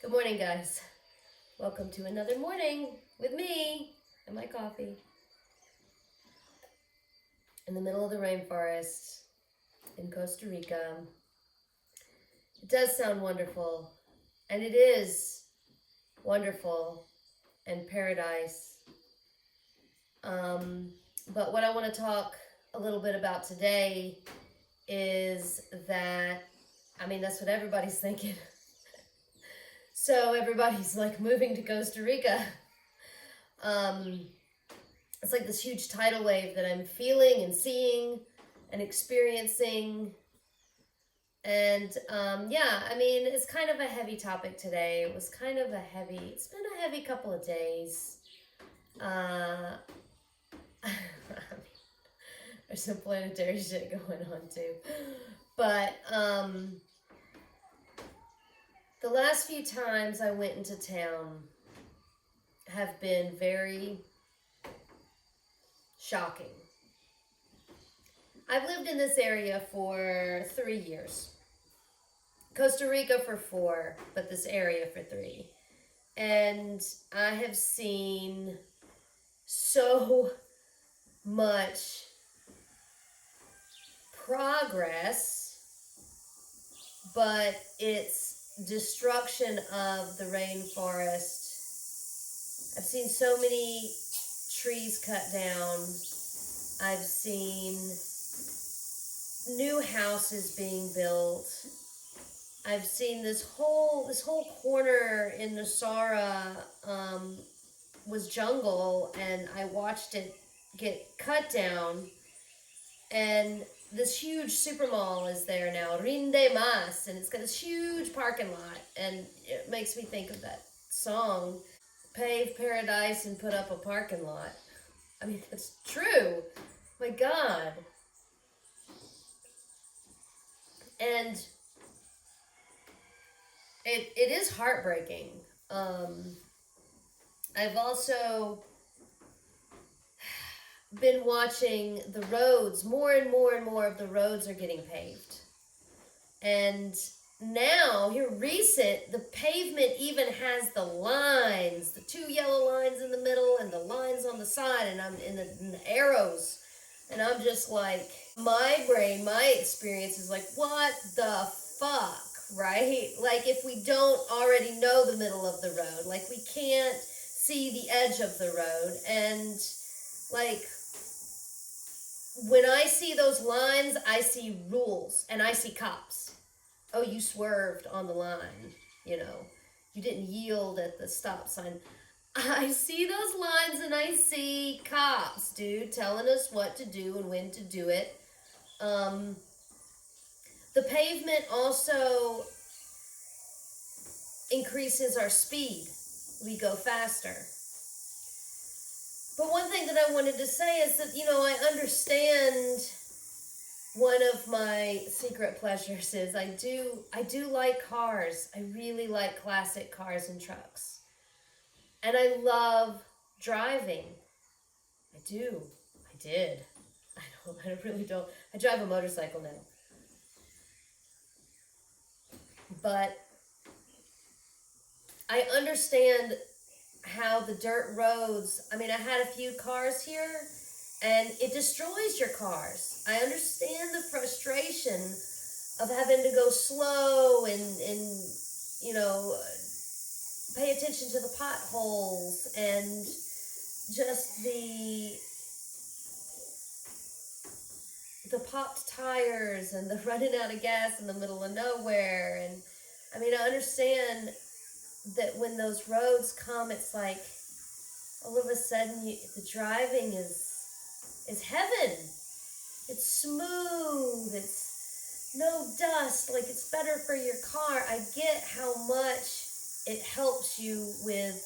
Good morning, guys. Welcome to another morning with me and my coffee in the middle of the rainforest in Costa Rica. It does sound wonderful, and it is wonderful and paradise. But what I want to talk a little bit about today is that, that's what everybody's thinking. So everybody's like moving to Costa Rica. It's like this huge tidal wave that I'm feeling and seeing and experiencing. And it's kind of a heavy topic today. It's been a heavy couple of days. There's some planetary shit going on too. But the last few times I went into town have been very shocking. I've lived in this area for 3 years. Costa Rica for 4, but this area for 3. And I have seen so much progress, but it's destruction of the rainforest. I've seen so many trees cut down. I've seen new houses being built. I've seen this whole corner in Nosara was jungle, and I watched it get cut down. And this huge super mall is there now, Rinde Mas, and it's got this huge parking lot, and it makes me think of that song, Pave Paradise and put up a parking lot. That's true. My God. And it is heartbreaking. I've also been watching the roads. More and more of the roads are getting paved. And now, the pavement even has the lines, the 2 yellow lines in the middle and the lines on the side, and I'm in the arrows. And I'm just like, my brain, my experience is like, what the fuck, right? Like, if we don't already know the middle of the road, like, we can't see the edge of the road. And, like, when I see those lines, I see rules and I see cops. Oh, you swerved on the line, you didn't yield at the stop sign. I see those lines and I see cops, dude, telling us what to do and when to do it. The pavement also increases our speed. We go faster. But one thing that I wanted to say is that, I understand one of my secret pleasures is I do like cars. I really like classic cars and trucks. And I love driving. I do. I did. I really don't. I drive a motorcycle now. But I understand how the dirt roads, I had a few cars here, and it destroys your cars. I understand the frustration of having to go slow and pay attention to the potholes and just the popped tires and the running out of gas in the middle of nowhere. And I understand that when those roads come, it's like all of a sudden the driving is heaven. It's smooth. It's no dust. Like, it's better for your car. I get how much it helps you with.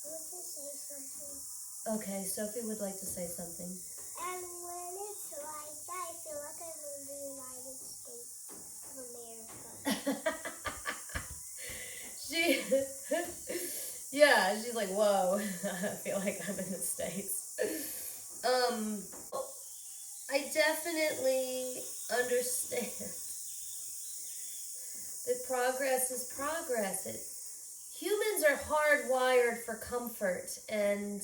I want to say something. Okay, Sophie would like to say something. And when it's like that, I feel like I'm in the United States of America. She's like, whoa, I feel like I'm in the States. I definitely understand that progress is progress. Humans are hardwired for comfort and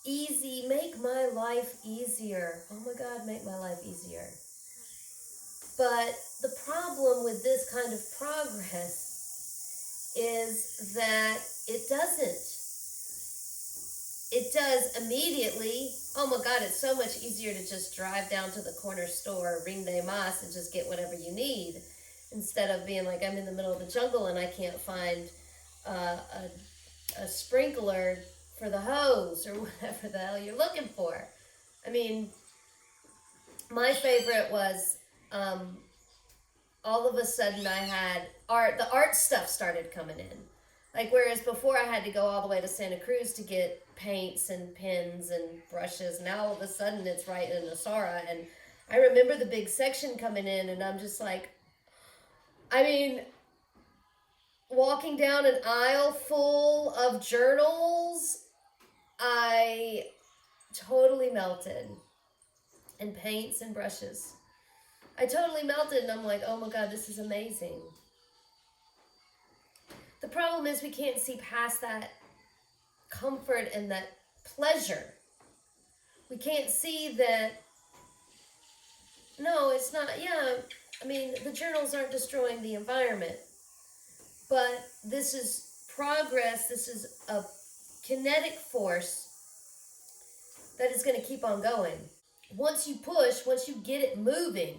easy. Make my life easier. Oh my God, make my life easier. But the problem with this kind of progress is that it doesn't. It does immediately. Oh my God, it's so much easier to just drive down to the corner store, ring de mas, and just get whatever you need, instead of being like, I'm in the middle of the jungle and I can't find a sprinkler for the hose or whatever the hell you're looking for. I mean, my favorite was all of a sudden I had the art stuff started coming in. Like, whereas before I had to go all the way to Santa Cruz to get paints and pens and brushes, now all of a sudden it's right in Asara. And I remember the big section coming in, and I'm just like, I mean, walking down an aisle full of journals, I totally melted. And paints and brushes. I totally melted, and I'm like, oh my God, this is amazing. The problem is we can't see past that comfort and that pleasure. We can't see that, no, it's not, yeah, I mean, the journals aren't destroying the environment, but this is progress, this is a kinetic force that is going to keep on going. Once you push, once you get it moving,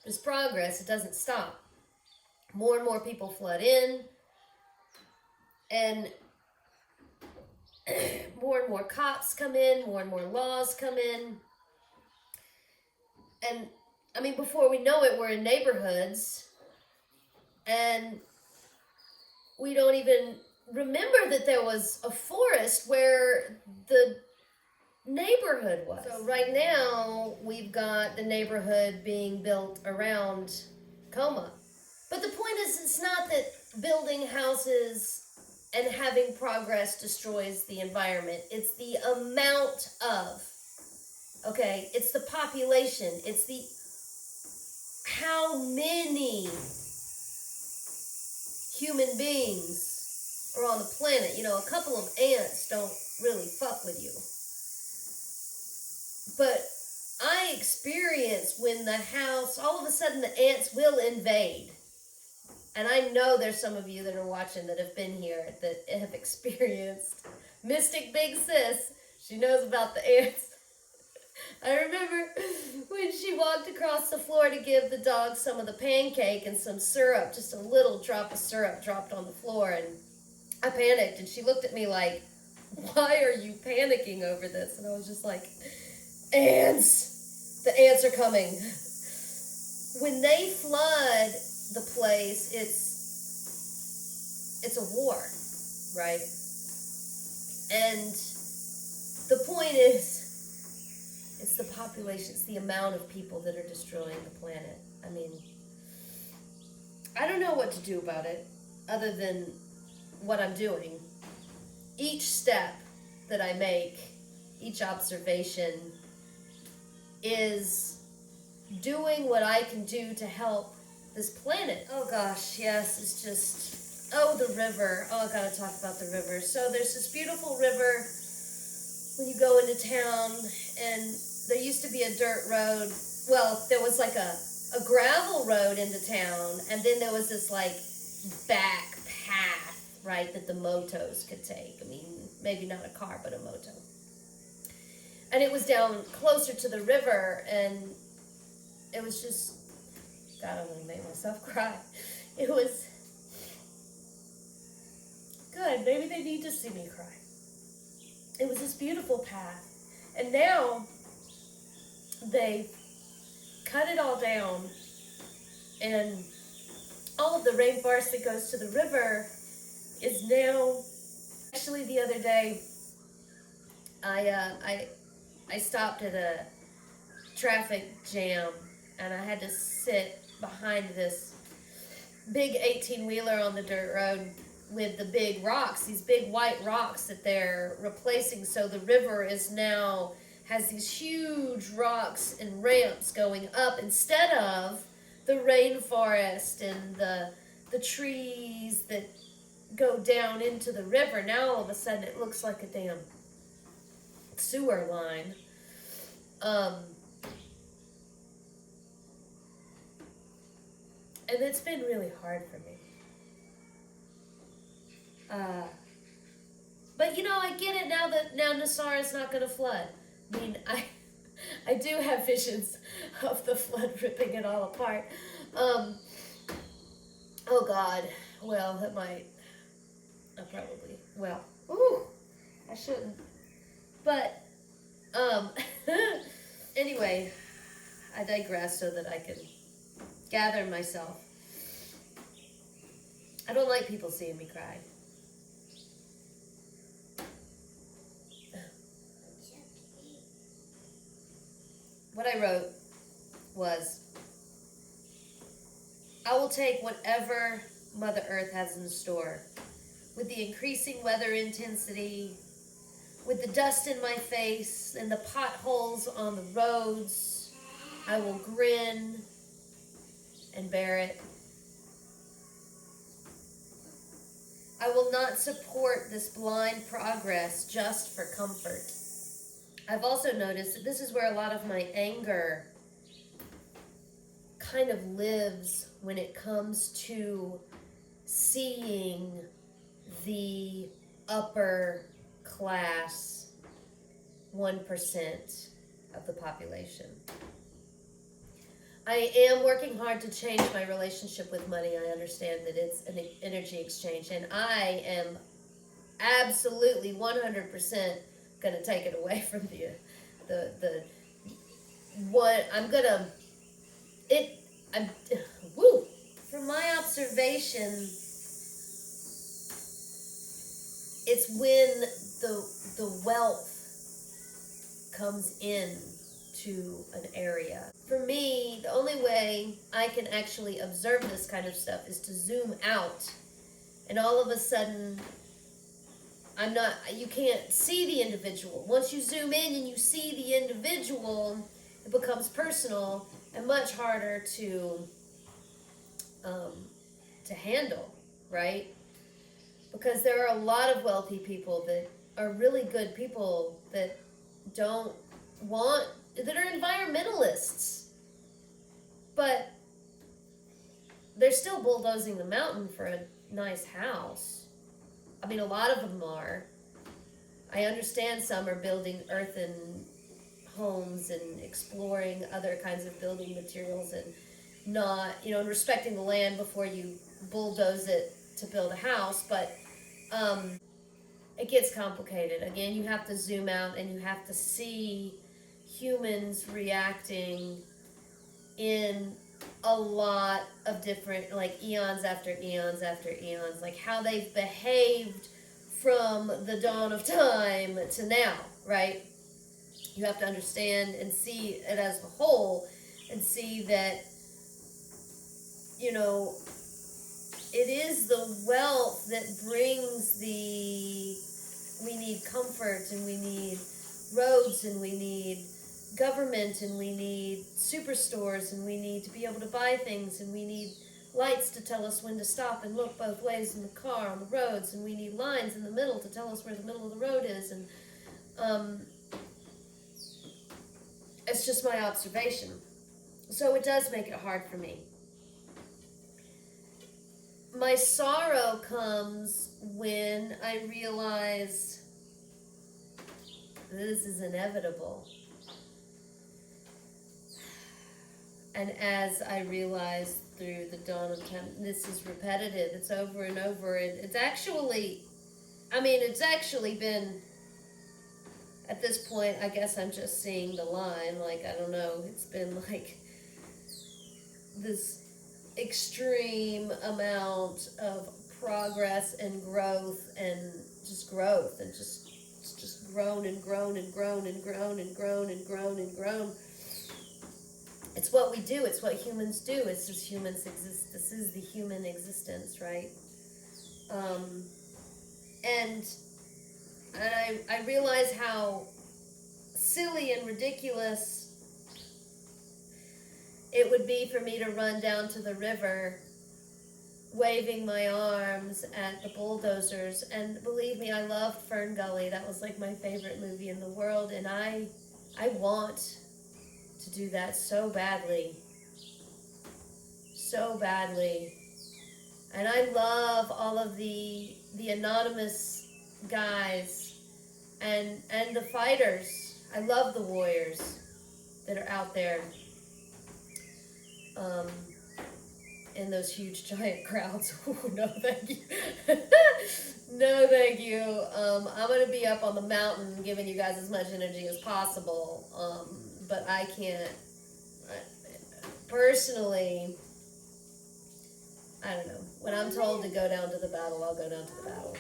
this progress, it doesn't stop. More and more people flood in, and more and more cops come in, more and more laws come in. And I mean, before we know it, we're in neighborhoods, and we don't even remember that there was a forest where the neighborhood was. So right now, we've got the neighborhood being built around Coma. But the point is, it's not that building houses and having progress destroys the environment. It's the amount of, okay, it's the population. It's the how many human beings are on the planet. You know, a couple of ants don't really fuck with you. But I experience when the house, all of a sudden the ants will invade. And I know there's some of you that are watching that have been here, that have experienced Mystic Big Sis. She knows about the ants. I remember when she walked across the floor to give the dog some of the pancake and some syrup, just a little drop of syrup dropped on the floor, and I panicked, and she looked at me like, why are you panicking over this? And I was just like, ants! The ants are coming. When they flood the place, it's a war, right? And the point is, it's the population, it's the amount of people that are destroying the planet. I mean, I don't know what to do about it other than what I'm doing. Each step that I make, each observation is doing what I can do to help this planet. Oh gosh, yes, it's just, oh, the river. Oh, I gotta talk about the river. So there's this beautiful river when you go into town, and there used to be a dirt road. Well, there was like a gravel road into town, and then there was this like back path, right, that the motos could take. I mean, maybe not a car, but a moto. And it was down closer to the river, and it was just, God, I'm gonna make myself cry. It was good. Maybe they need to see me cry. It was this beautiful path. And now they cut it all down, and all of the rainforest that goes to the river is now, actually the other day, I stopped at a traffic jam, and I had to sit behind this big 18-wheeler on the dirt road with the big rocks, these big white rocks that they're replacing. So the river is now, has these huge rocks and ramps going up instead of the rainforest and the trees that go down into the river. Now all of a sudden it looks like a damn sewer line. And it's been really hard for me. But you know, I get it now that now Nassau is not going to flood. I mean, I do have visions of the flood ripping it all apart. Oh God. Well, that might. Probably. Well, ooh, I shouldn't. But anyway, I digress so that I can gather myself. I don't like people seeing me cry. What I wrote was, I will take whatever Mother Earth has in store. With the increasing weather intensity, with the dust in my face and the potholes on the roads, I will grin and bear it. I will not support this blind progress just for comfort. I've also noticed that this is where a lot of my anger kind of lives when it comes to seeing the upper class 1% of the population. I am working hard to change my relationship with money. I understand that it's an energy exchange, and I am absolutely 100% going to take it away from the what I'm going to from my observation, it's when the wealth comes in to an area. For me, the only way I can actually observe this kind of stuff is to zoom out, and all of a sudden you can't see the individual. Once you zoom in and you see the individual, it becomes personal and much harder to handle, right? Because there are a lot of wealthy people that are really good people that are environmentalists, but they're still bulldozing the mountain for a nice house. I mean, a lot of them are. I understand some are building earthen homes and exploring other kinds of building materials and not, and respecting the land before you bulldoze it to build a house, but it gets complicated. Again, you have to zoom out and you have to see humans reacting in a lot of different, like eons after eons after eons, like how they've behaved from the dawn of time to now, right? You have to understand and see it as a whole and see that, it is the wealth that brings we need comfort, and we need roads, and we need government, and we need superstores, and we need to be able to buy things, and we need lights to tell us when to stop and look both ways in the car on the roads, and we need lines in the middle to tell us where the middle of the road is, and it's just my observation. So it does make it hard for me. My sorrow comes when I realize this is inevitable. And as I realized through the dawn of time, this is repetitive. It's over and over. And it's actually been, at this point, I guess I'm just seeing the line. Like, I don't know. It's been like this extreme amount of progress and growth and just grown and grown and grown and grown and grown and grown and grown. It's what we do. It's what humans do. It's just humans exist. This is the human existence, right? And I realize how silly and ridiculous it would be for me to run down to the river waving my arms at the bulldozers. And believe me, I loved Fern Gully. That was like my favorite movie in the world, and I want to do that so badly. So badly. And I love all of the anonymous guys and the fighters. I love the warriors that are out there in those huge giant crowds. Ooh, no thank you. No thank you. I'm going to be up on the mountain giving you guys as much energy as possible, but I can't personally. I don't know. When I'm told to go down to the battle, I'll go down to the battle.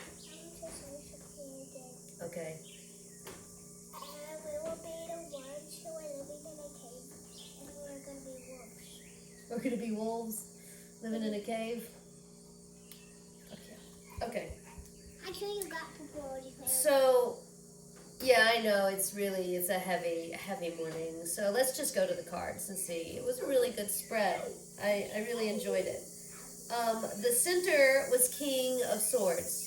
Okay. We will be the ones who are living in a cave, and we're going to be wolves. We're going to be wolves living in a cave? Okay. Actually, you got people already there. So, yeah, I know it's a heavy morning. So let's just go to the cards and see. It was a really good spread. I really enjoyed it. The center was King of Swords.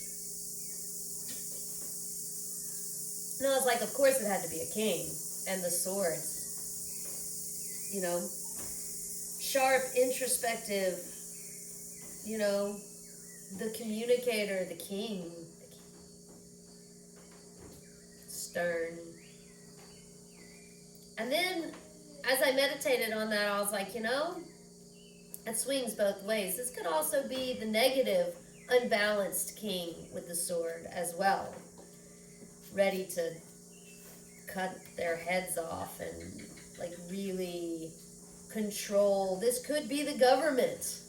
And I was like, of course it had to be a king. And the swords. You know? Sharp, introspective. You know? The communicator, the king. Stern. And then, as I meditated on that, I was like, you know, it swings both ways. This could also be the negative, unbalanced king with the sword as well. Ready to cut their heads off and like really control. This could be the government,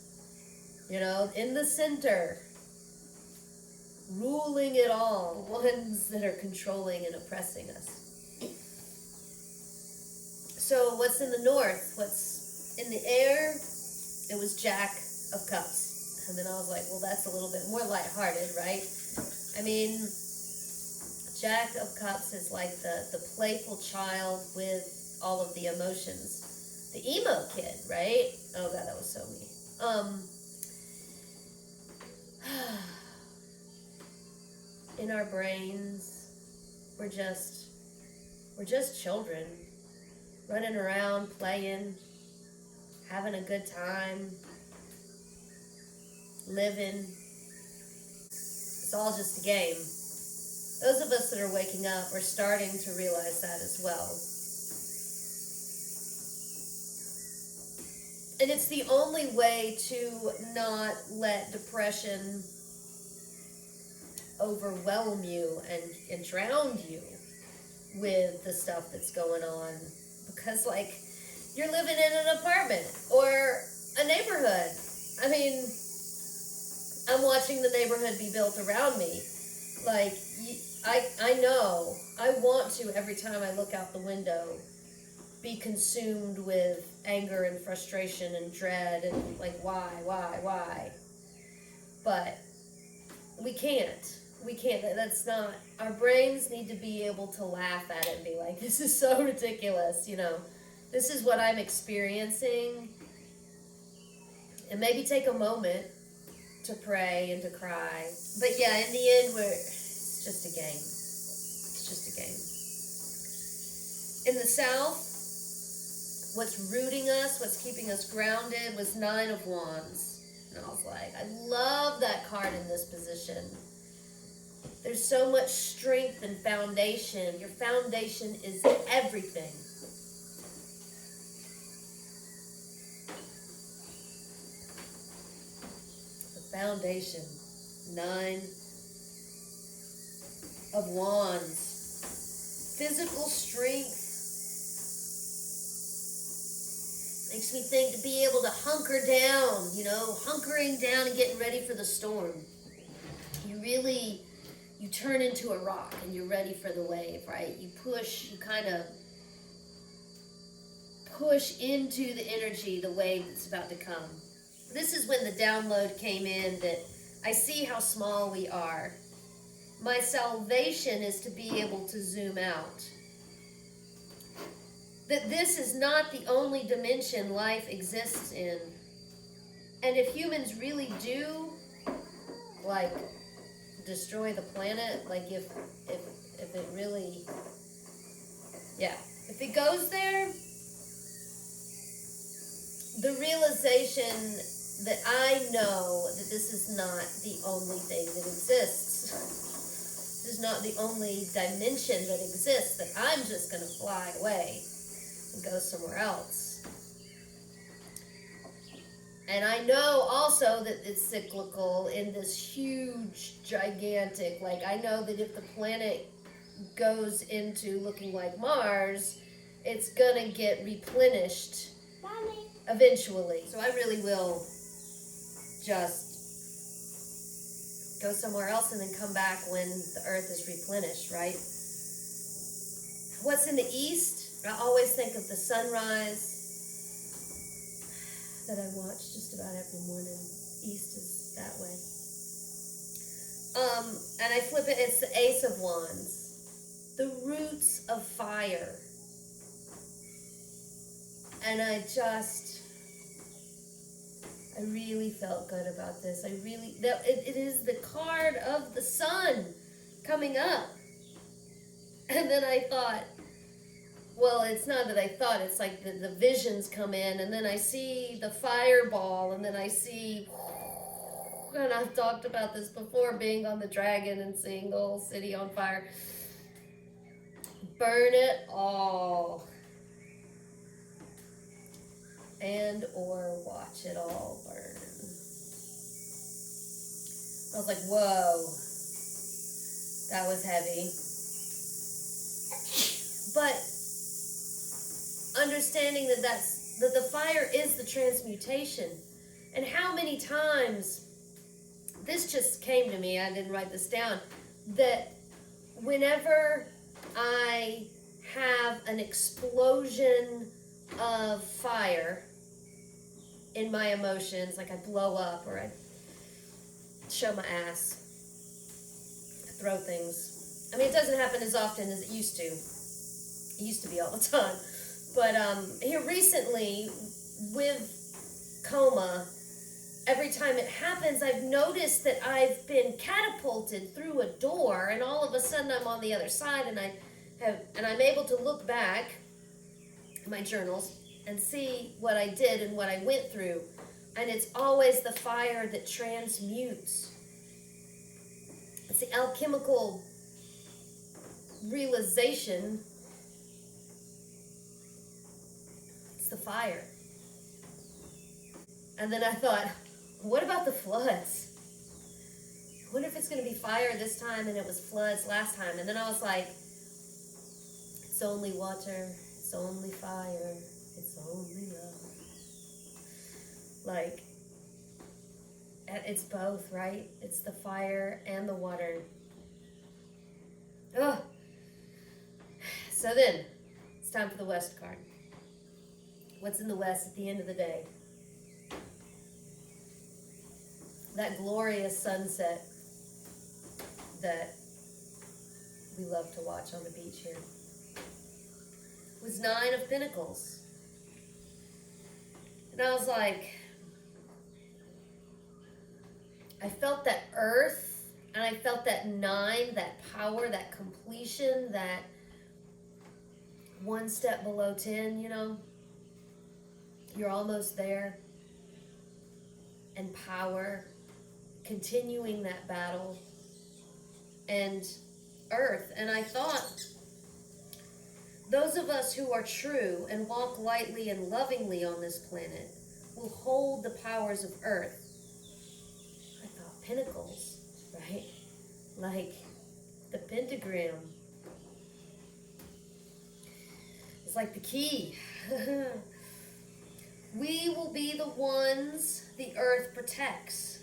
you know, in the center, ruling it all, ones that are controlling and oppressing us. So what's in the north? What's in the air? It was Jack of Cups. And then I was like, well, that's a little bit more lighthearted, right? I mean, Jack of Cups is like the playful child with all of the emotions. The emo kid, right? Oh God, that was so me. In our brains, we're just children, running around, playing, having a good time, living. It's all just a game. Those of us that are waking up are starting to realize that as well. And it's the only way to not let depression overwhelm you and drown you with the stuff that's going on. Because, like, you're living in an apartment or a neighborhood. I mean, I'm watching the neighborhood be built around me. Like, I know, I want to, every time I look out the window, be consumed with anger and frustration and dread and, like, why? But we can't. That's not, our brains need to be able to laugh at it and be like, this is so ridiculous, you know. This is what I'm experiencing. And maybe take a moment to pray and to cry. But yeah, in the end, it's just a game. It's just a game. In the south, what's rooting us, what's keeping us grounded was 9 of Wands. And I was like, I love that card in this position. There's so much strength and foundation. Your foundation is everything. The foundation. 9 of Wands. Physical strength. Makes me think to be able to hunker down, you know, hunkering down and getting ready for the storm. You turn into a rock and you're ready for the wave, right? You kind of push into the energy, the wave that's about to come. This is when the download came in that I see how small we are. My salvation is to be able to zoom out. that this is not the only dimension life exists in. And if humans really do, like, destroy the planet, like if it really, yeah, if it goes there, the realization that I know that this is not the only thing that exists. This is not the only dimension that exists, that I'm just going to fly away and go somewhere else. And I know also that it's cyclical in this huge, gigantic, like, I know that if the planet goes into looking like Mars, it's gonna get replenished Mommy. eventually. So I really will just go somewhere else and then come back when the Earth is replenished, right? What's in the east? I always think of the sunrise that I watch just about every morning. East is that way. And I flip it, it's the Ace of Wands. The roots of fire. And I really felt good about this. It is the card of the sun coming up. And then I thought, well, it's not that I thought, it's like the visions come in, and then I see the fireball, and then I see, and I've talked about this before, being on the dragon and seeing the whole city on fire. Burn it all. And or watch it all burn. I was like, whoa, that was heavy. But understanding that the fire is the transmutation. And how many times, this just came to me, I didn't write this down, that whenever I have an explosion of fire in my emotions, like I blow up or I show my ass, I throw things. I mean, it doesn't happen as often as it used to. It used to be all the time. But here recently, with coma, every time it happens, I've noticed that I've been catapulted through a door, and all of a sudden I'm on the other side, and I'm able to look back in my journals and see what I did and what I went through. And it's always the fire that transmutes. It's the alchemical realization. It's the fire. And then I thought, what about the floods? I wonder if it's going to be fire this time and it was floods last time. And then I was like, it's only water, it's only fire, it's only love. Like, it's both, right? It's the fire and the water. Oh. So then, it's time for the West card. What's in the West at the end of the day? That glorious sunset that we love to watch on the beach here. It was 9 of Pentacles. And I was like, I felt that earth, and I felt that 9, that power, that completion, that one step below 10, you know? You're almost there. And power, continuing that battle, and earth. And I thought, those of us who are true and walk lightly and lovingly on this planet will hold the powers of earth. I thought pentacles, right? Like the pentagram. It's like the key. We will be the ones the earth protects.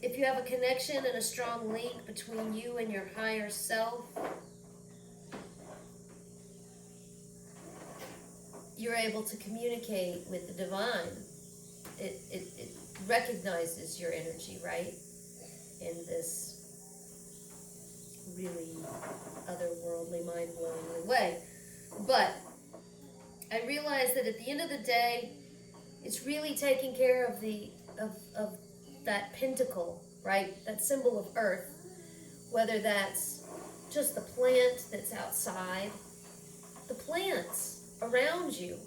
If you have a connection and a strong link between you and your higher self, you're able to communicate with the divine. It recognizes your energy, right? In this really otherworldly, mind-blowing way. But I realized that at the end of the day, it's really taking care of of that pentacle, right? That symbol of earth, whether that's just the plant that's outside, the plants around you,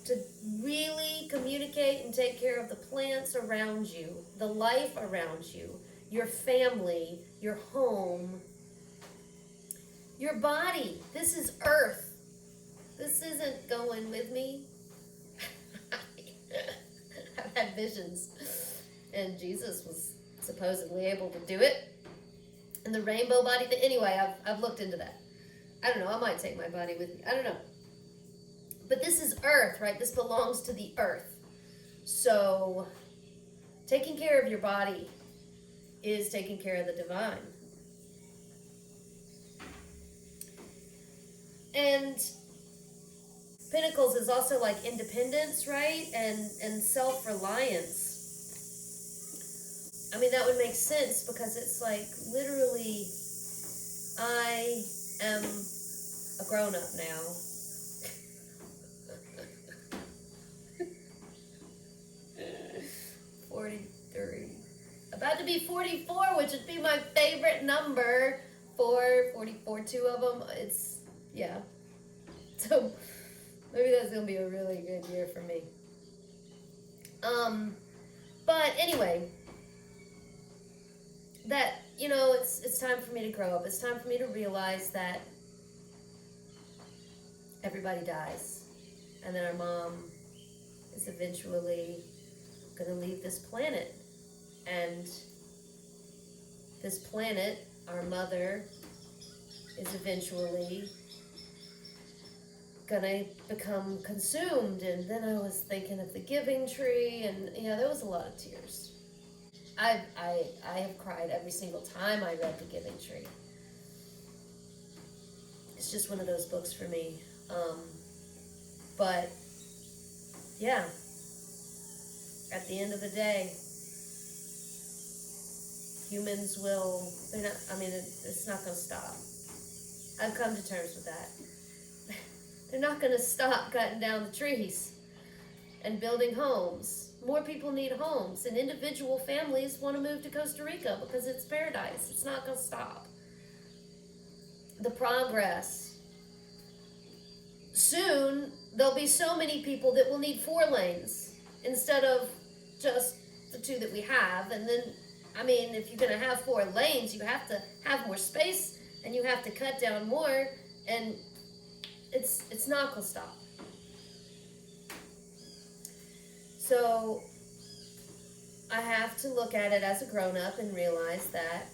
to really communicate and take care of the plants around you, the life around you, your family, your home, your body. This is earth. This isn't going with me. I've had visions, and Jesus was supposedly able to do it. And the rainbow body thing. Anyway, I've looked into that. I don't know. I might take my body with me. I don't know. But this is earth, right? This belongs to the earth. So taking care of your body is taking care of the divine. And Pentacles is also like independence, right? And self-reliance. I mean, that would make sense because it's like literally, I am a grown-up now. 43. About to be 44, which would be my favorite number. 44, two of them. It's, yeah. So maybe that's going to be a really good year for me. But anyway, that, it's time for me to grow up. It's time for me to realize that everybody dies. And then our mom is eventually going to leave this planet. And this planet, our mother, is eventually gonna become consumed. And then I was thinking of the giving tree, and there was a lot of tears. I have cried every single time I read the Giving Tree. It's just one of those books for me. But yeah, at the end of the day, humans it's not going to stop. I've come to terms with that. They're not going to stop cutting down the trees and building homes. More people need homes, and individual families want to move to Costa Rica because it's paradise. It's not going to stop. The progress. Soon, there'll be so many people that will need 4 lanes instead of just the 2 that we have. And then, if you're going to have 4 lanes, you have to have more space, and you have to cut down more, and it's not going to stop. So I have to look at it as a grown-up and realize that,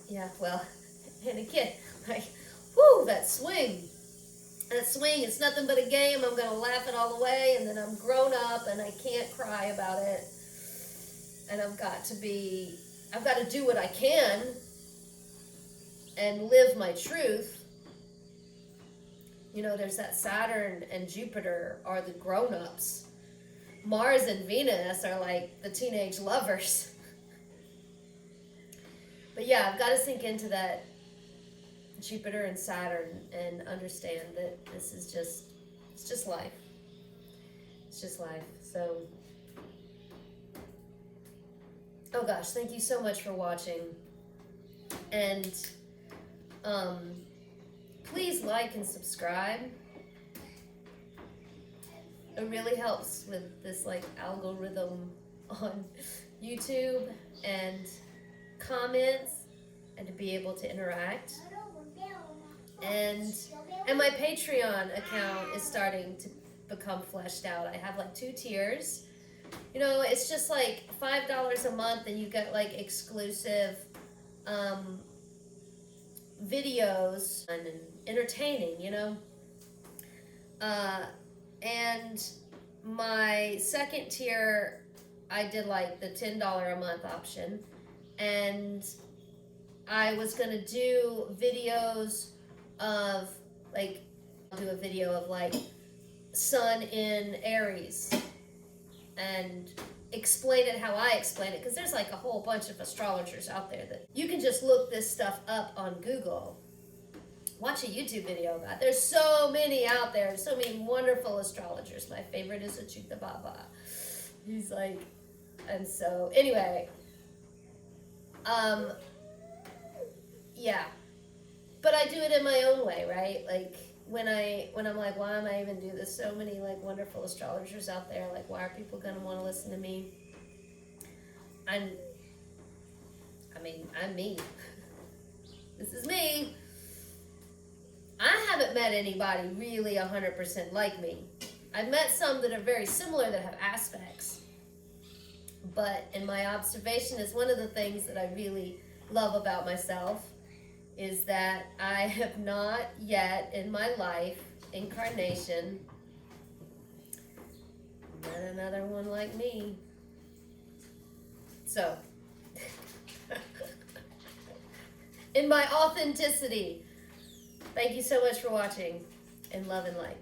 and again, that swing, it's nothing but a game. I'm going to laugh it all away, and then I'm grown up, and I can't cry about it, and I've got to do what I can and live my truth. There's that Saturn and Jupiter are the grown-ups. Mars and Venus are like the teenage lovers. But yeah, I've got to sink into that Jupiter and Saturn and understand that it's just life. It's just life. So, oh gosh, thank you so much for watching. And please like and subscribe. It really helps with this algorithm on YouTube, and comments, and to be able to interact. And my Patreon account is starting to become fleshed out. I have 2 tiers. It's just $5 a month, and you get exclusive videos and entertaining, and my second tier, I did the $10 a month option, and I was gonna do videos of do a video of Sun in Aries and explain it how I explain it, because there's a whole bunch of astrologers out there that you can just look this stuff up on Google, watch a YouTube video about it. There's so many out there, so many wonderful astrologers. My favorite is Achita Baba. He's like, and so anyway, yeah, but I do it in my own way, right? Like when I'm like, why am I even do this? So many like wonderful astrologers out there. Like, why are people gonna want to listen to me? I'm me. This is me. I haven't met anybody really 100% like me. I've met some that are very similar that have aspects. But in my observation, is one of the things that I really love about myself is that I have not yet in my life, incarnation, met another one like me. So, in my authenticity, thank you so much for watching, and love and light.